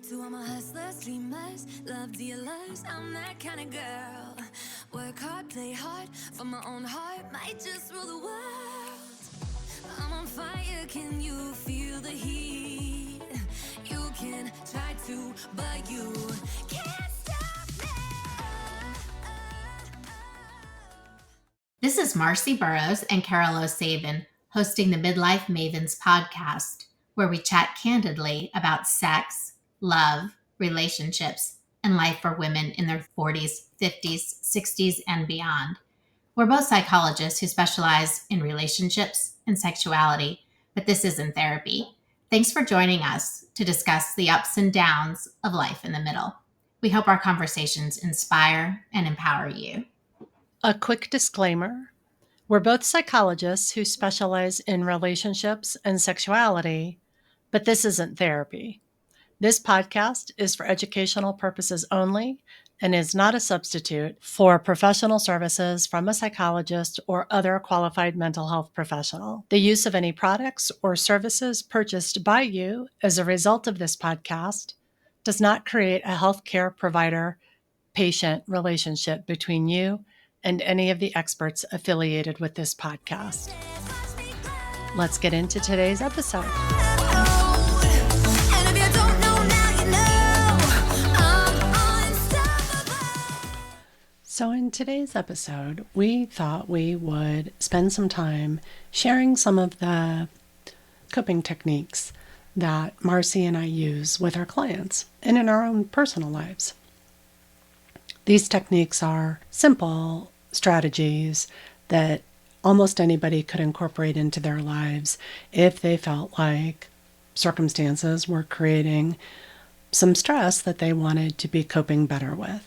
To all my hustlers, dreamers, love dealers, I'm that kind of girl. Work hard, play hard, for my own heart, might just rule the world. I'm on fire, can you feel the heat? You can try to, but you can't stop me. This is Marcy Burrows and Carol O'Savin hosting the Midlife Mavens podcast, where we chat candidly about sex, love, relationships, and life for women in their 40s, 50s, 60s, and beyond. We're both psychologists who specialize in relationships and sexuality, but this isn't therapy. Thanks for joining us to discuss the ups and downs of life in the middle. We hope our conversations inspire and empower you. A quick disclaimer. We're both psychologists who specialize in relationships and sexuality, but this isn't therapy. This podcast is for educational purposes only and is not a substitute for professional services from a psychologist or other qualified mental health professional. The use of any products or services purchased by you as a result of this podcast does not create a healthcare provider-patient relationship between you and any of the experts affiliated with this podcast. Let's get into today's episode. So in today's episode, we thought we would spend some time sharing some of the coping techniques that Marcy and I use with our clients and in our own personal lives. These techniques are simple strategies that almost anybody could incorporate into their lives if they felt like circumstances were creating some stress that they wanted to be coping better with.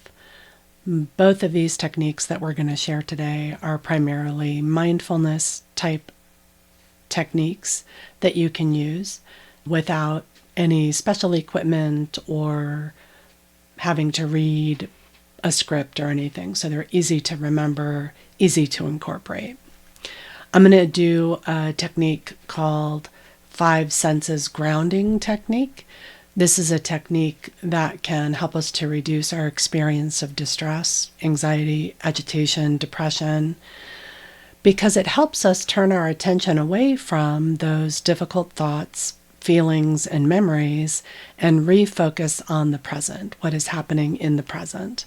Both of these techniques that we're going to share today are primarily mindfulness type techniques that you can use without any special equipment or having to read a script or anything. So they're easy to remember, easy to incorporate. I'm going to do a technique called 5 senses grounding technique. This is a technique that can help us to reduce our experience of distress, anxiety, agitation, depression, because it helps us turn our attention away from those difficult thoughts, feelings, and memories and refocus on the present, what is happening in the present.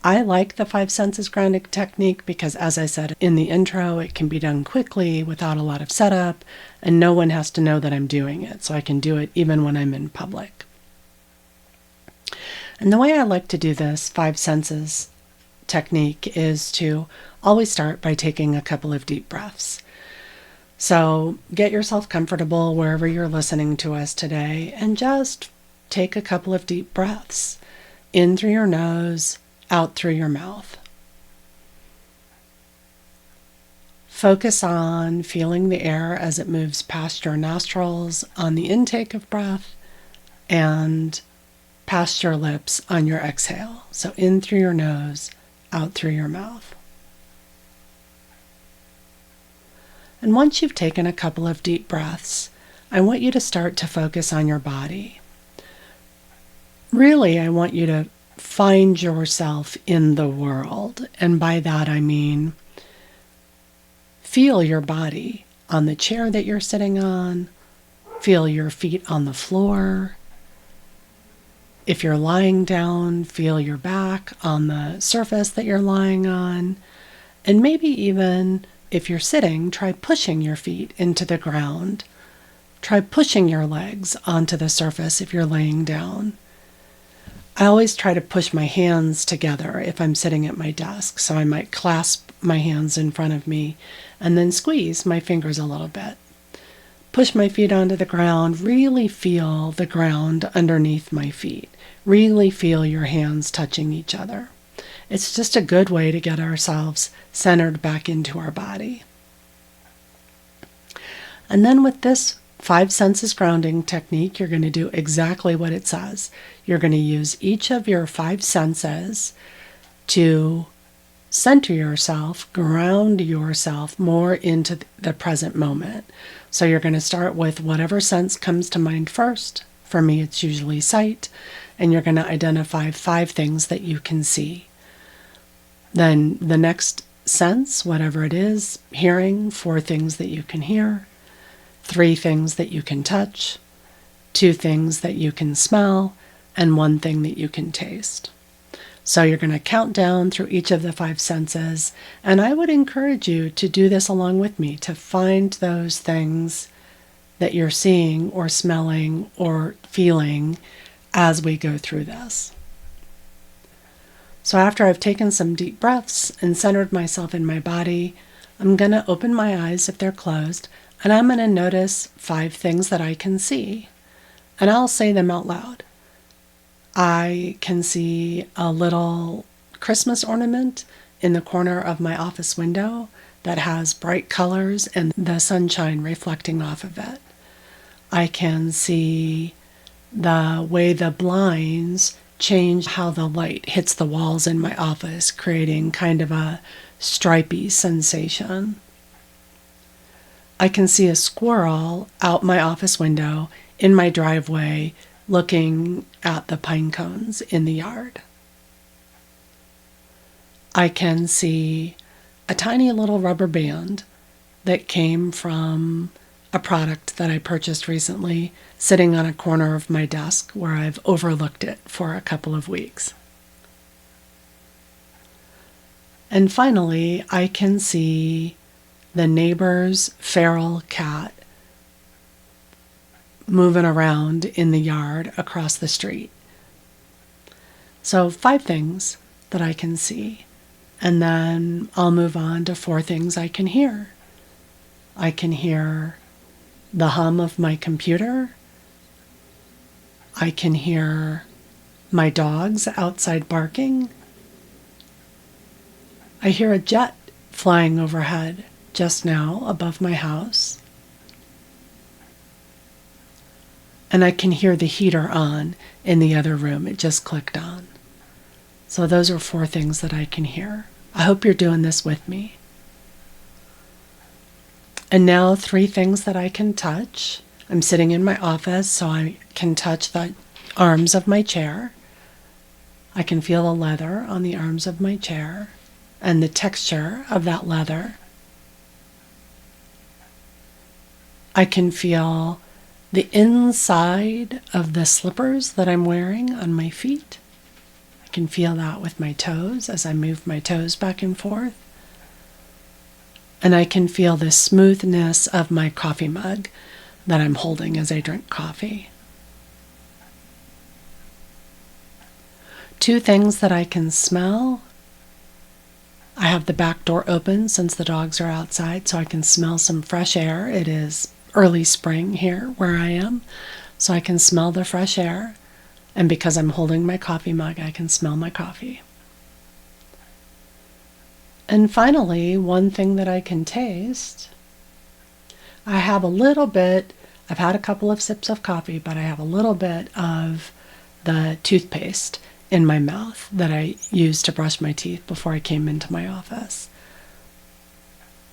I like the 5 senses grounding technique because, as I said in the intro, it can be done quickly without a lot of setup, and no one has to know that I'm doing it, so I can do it even when I'm in public. And the way I like to do this 5 senses technique is to always start by taking a couple of deep breaths. So get yourself comfortable wherever you're listening to us today, and just take a couple of deep breaths in through your nose, out through your mouth. Focus on feeling the air as it moves past your nostrils on the intake of breath and past your lips on your exhale. So in through your nose, out through your mouth. And once you've taken a couple of deep breaths, I want you to start to focus on your body. Really, I want you to find yourself in the world. And by that, I mean feel your body on the chair that you're sitting on. Feel your feet on the floor. If you're lying down, feel your back on the surface that you're lying on. And maybe even if you're sitting, try pushing your feet into the ground. Try pushing your legs onto the surface if you're laying down. I always try to push my hands together if I'm sitting at my desk, so I might clasp my hands in front of me and then squeeze my fingers a little bit. Push my feet onto the ground, really feel the ground underneath my feet. Really feel your hands touching each other. It's just a good way to get ourselves centered back into our body. And then with this 5 senses grounding technique, you're going to do exactly what it says. You're going to use each of your 5 senses to center yourself, ground yourself more into the present moment. So you're going to start with whatever sense comes to mind first. For me, it's usually sight, and you're going to identify 5 things that you can see. Then the next sense, whatever it is, hearing, 4 things that you can hear, 3 things that you can touch, 2 things that you can smell, and 1 thing that you can taste. So you're going to count down through each of the 5 senses, and I would encourage you to do this along with me, to find those things that you're seeing or smelling or feeling as we go through this. So after I've taken some deep breaths and centered myself in my body, I'm going to open my eyes if they're closed, and I'm going to notice 5 things that I can see, and I'll say them out loud. I can see a little Christmas ornament in the corner of my office window that has bright colors and the sunshine reflecting off of it. I can see the way the blinds change how the light hits the walls in my office, creating kind of a stripy sensation. I can see a squirrel out my office window in my driveway looking at the pine cones in the yard. I can see a tiny little rubber band that came from a product that I purchased recently sitting on a corner of my desk where I've overlooked it for a couple of weeks. And finally, I can see the neighbor's feral cat moving around in the yard across the street. So 5 things that I can see. And then I'll move on to 4 things I can hear. I can hear the hum of my computer. I can hear my dogs outside barking. I hear a jet flying overhead just now above my house. And I can hear the heater on in the other room. It just clicked on. So those are 4 things that I can hear. I hope you're doing this with me. And now 3 things that I can touch. I'm sitting in my office, so I can touch the arms of my chair. I can feel the leather on the arms of my chair and the texture of that leather. I can feel the inside of the slippers that I'm wearing on my feet. I can feel that with my toes as I move my toes back and forth. And I can feel the smoothness of my coffee mug that I'm holding as I drink coffee. 2 things that I can smell. I have the back door open since the dogs are outside, so I can smell some fresh air. It is early spring here where I am, so I can smell the fresh air. And because I'm holding my coffee mug, I can smell my coffee. And finally, 1 thing that I can taste. I have a little bit, I've had a couple of sips of coffee, but I have a little bit of the toothpaste in my mouth that I used to brush my teeth before I came into my office.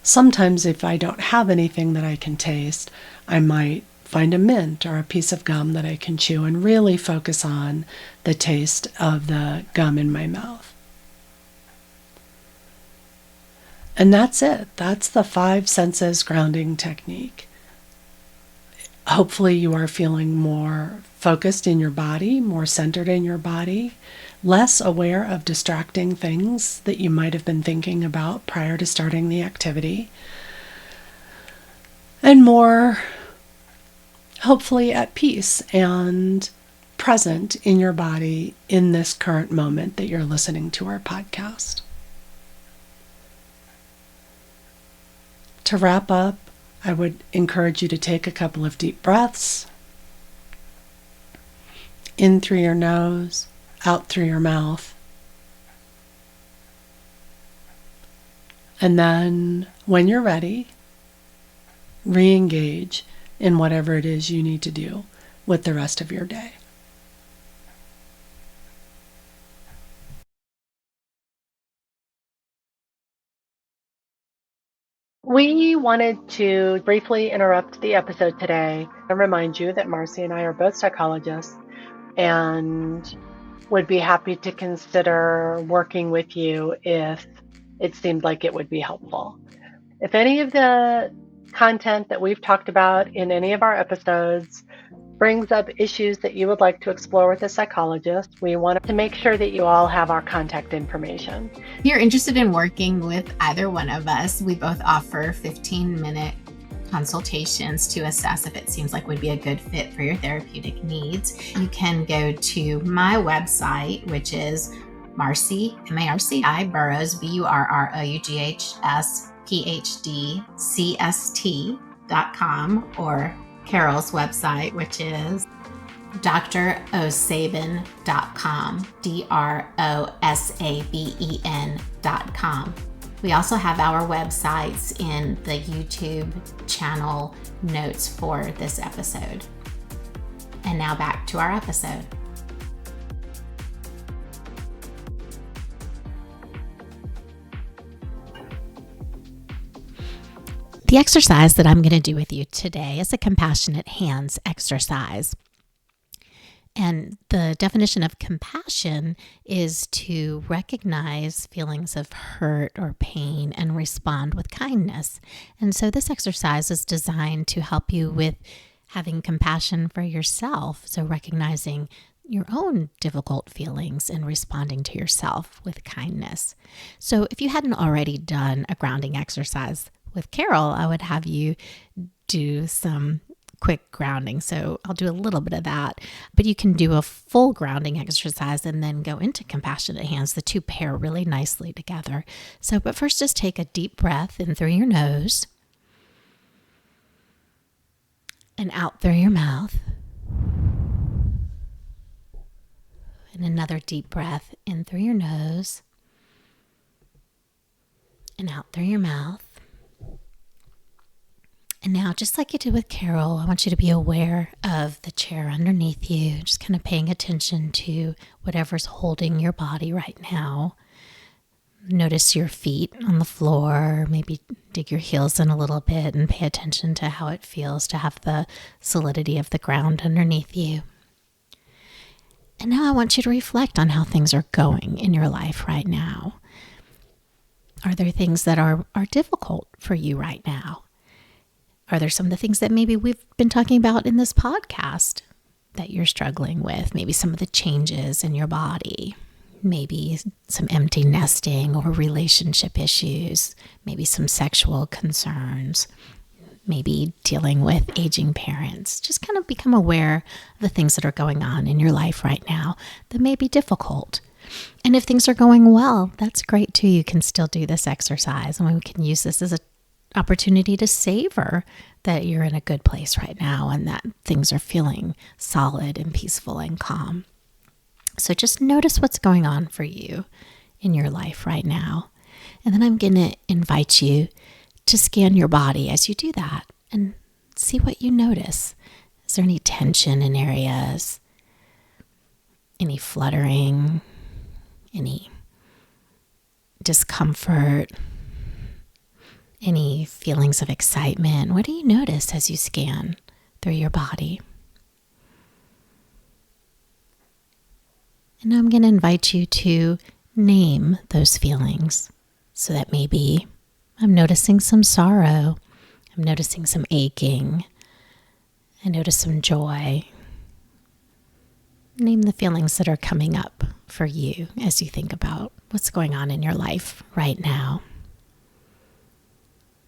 Sometimes if I don't have anything that I can taste, I might find a mint or a piece of gum that I can chew and really focus on the taste of the gum in my mouth. And that's it. That's the 5 senses grounding technique. Hopefully you are feeling more focused in your body, more centered in your body, less aware of distracting things that you might have been thinking about prior to starting the activity, and more hopefully at peace and present in your body in this current moment that you're listening to our podcast. To wrap up, I would encourage you to take a couple of deep breaths in through your nose, out through your mouth. And then when you're ready, re-engage in whatever it is you need to do with the rest of your day. We wanted to briefly interrupt the episode today and remind you that Marcy and I are both psychologists and would be happy to consider working with you if it seemed like it would be helpful. If any of the content that we've talked about in any of our episodes brings up issues that you would like to explore with a psychologist, we want to make sure that you all have our contact information. If you're interested in working with either one of us, we both offer 15-minute consultations to assess if it seems like would be a good fit for your therapeutic needs. You can go to my website, which is Marcy, M-A-R-C-I, Burroughs, BURROUGHS, PhD, CST.com, or Carol's website, which is drosabin.com, DROSABEN.com. We also have our websites in the YouTube channel notes for this episode. And now back to our episode. The exercise that I'm going to do with you today is a compassionate hands exercise. And the definition of compassion is to recognize feelings of hurt or pain and respond with kindness. And so this exercise is designed to help you with having compassion for yourself. So recognizing your own difficult feelings and responding to yourself with kindness. So if you hadn't already done a grounding exercise with Carol, I would have you do some quick grounding. So I'll do a little bit of that, but you can do a full grounding exercise and then go into compassionate hands. The two pair really nicely together. So, but first just take a deep breath in through your nose and out through your mouth. And another deep breath in through your nose and out through your mouth. And now, just like you did with Carol, I want you to be aware of the chair underneath you, just kind of paying attention to whatever's holding your body right now. Notice your feet on the floor, maybe dig your heels in a little bit and pay attention to how it feels to have the solidity of the ground underneath you. And now I want you to reflect on how things are going in your life right now. Are there things that are difficult for you right now? Are there some of the things that maybe we've been talking about in this podcast that you're struggling with? Maybe some of the changes in your body, maybe some empty nesting or relationship issues, maybe some sexual concerns, maybe dealing with aging parents. Just kind of become aware of the things that are going on in your life right now that may be difficult. And if things are going well, that's great too. You can still do this exercise, and we can use this as an opportunity to savor that you're in a good place right now and that things are feeling solid and peaceful and calm. So just notice what's going on for you in your life right now. And then I'm going to invite you to scan your body as you do that and see what you notice. Is there any tension in areas? Any fluttering? Any discomfort? Any feelings of excitement? What do you notice as you scan through your body? And now I'm going to invite you to name those feelings. So that maybe I'm noticing some sorrow. I'm noticing some aching. I notice some joy. Name the feelings that are coming up for you as you think about what's going on in your life right now.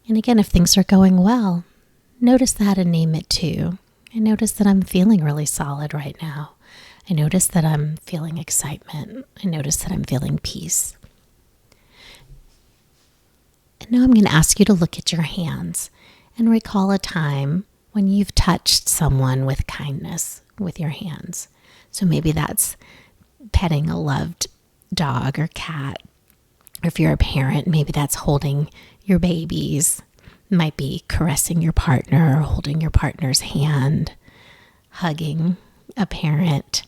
And again, if things are going well, notice that and name it too. I notice that I'm feeling really solid right now. I notice that I'm feeling excitement. I notice that I'm feeling peace. And now I'm going to ask you to look at your hands and recall a time when you've touched someone with kindness with your hands. So maybe that's petting a loved dog or cat. Or if you're a parent, maybe that's holding your babies. It might be caressing your partner or holding your partner's hand, hugging a parent,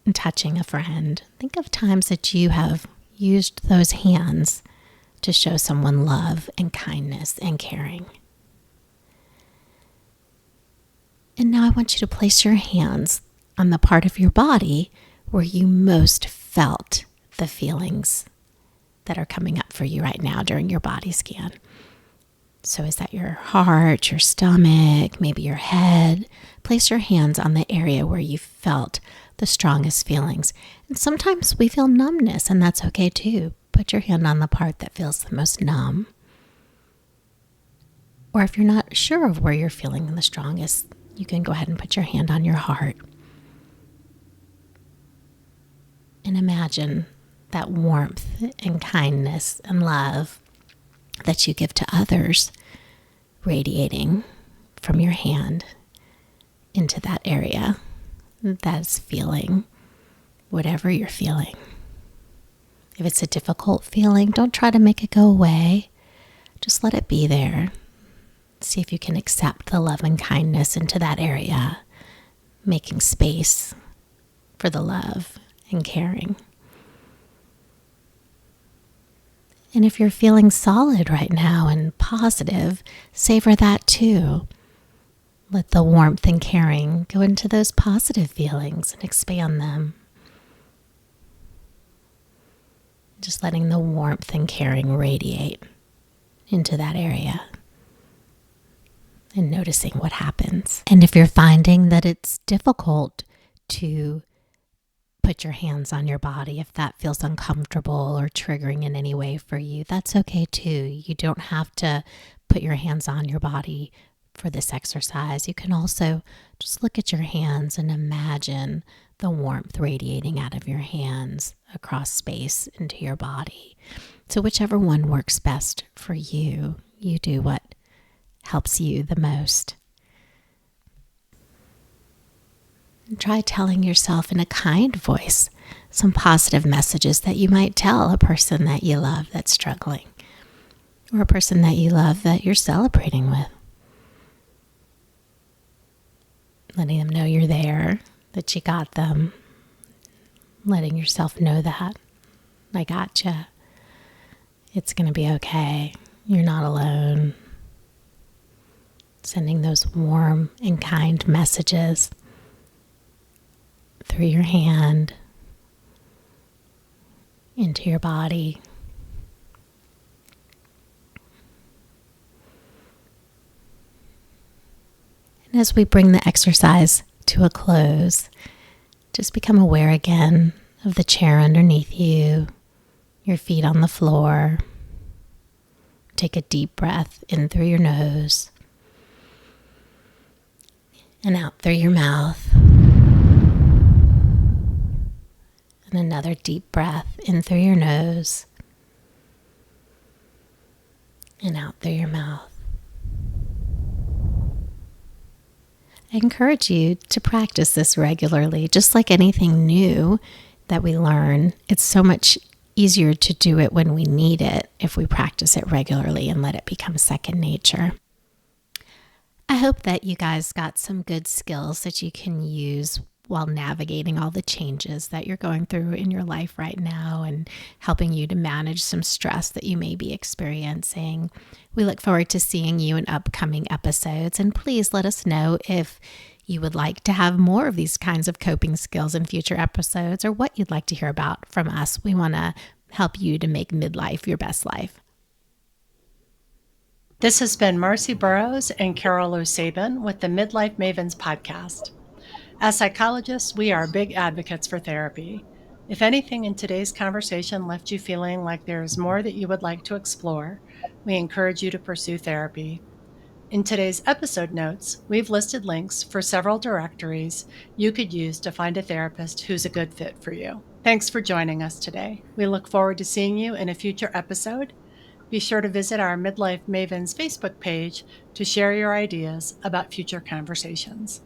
and touching a friend. Think of times that you have used those hands to show someone love and kindness and caring. And now I want you to place your hands on the part of your body where you most felt the feelings that are coming up for you right now during your body scan. So is that your heart, your stomach, maybe your head? Place your hands on the area where you felt the strongest feelings. And sometimes we feel numbness, and that's okay too. Put your hand on the part that feels the most numb. Or if you're not sure of where you're feeling the strongest, you can go ahead and put your hand on your heart. And imagine that warmth and kindness and love that you give to others radiating from your hand into that area that's feeling whatever you're feeling. If it's a difficult feeling, don't try to make it go away. Just let it be there. See if you can accept the love and kindness into that area, making space for the love and caring. And if you're feeling solid right now and positive, savor that too. Let the warmth and caring go into those positive feelings and expand them. Just letting the warmth and caring radiate into that area and noticing what happens. And if you're finding that it's difficult to put your hands on your body, if that feels uncomfortable or triggering in any way for you, that's okay too. You don't have to put your hands on your body for this exercise. You can also just look at your hands and imagine the warmth radiating out of your hands across space into your body. So whichever one works best for you, you do what helps you the most. And try telling yourself in a kind voice some positive messages that you might tell a person that you love that's struggling, or a person that you love that you're celebrating with. Letting them know you're there, that you got them. Letting yourself know that I gotcha. It's going to be okay. You're not alone. Sending those warm and kind messages through your hand into your body. And as we bring the exercise to a close, just become aware again of the chair underneath you, your feet on the floor. Take a deep breath in through your nose and out through your mouth. And another deep breath in through your nose and out through your mouth. I encourage you to practice this regularly. Just like anything new that we learn, it's so much easier to do it when we need it if we practice it regularly and let it become second nature. I hope that you guys got some good skills that you can use while navigating all the changes that you're going through in your life right now and helping you to manage some stress that you may be experiencing. We look forward to seeing you in upcoming episodes, and please let us know if you would like to have more of these kinds of coping skills in future episodes, or what you'd like to hear about from us. We want to help you to make midlife your best life. This has been Marcy Burrows and Carol O'Sabin with the Midlife Mavens podcast. As psychologists, we are big advocates for therapy. If anything in today's conversation left you feeling like there is more that you would like to explore, we encourage you to pursue therapy. In today's episode notes, we've listed links for several directories you could use to find a therapist who's a good fit for you. Thanks for joining us today. We look forward to seeing you in a future episode. Be sure to visit our Midlife Mavens Facebook page to share your ideas about future conversations.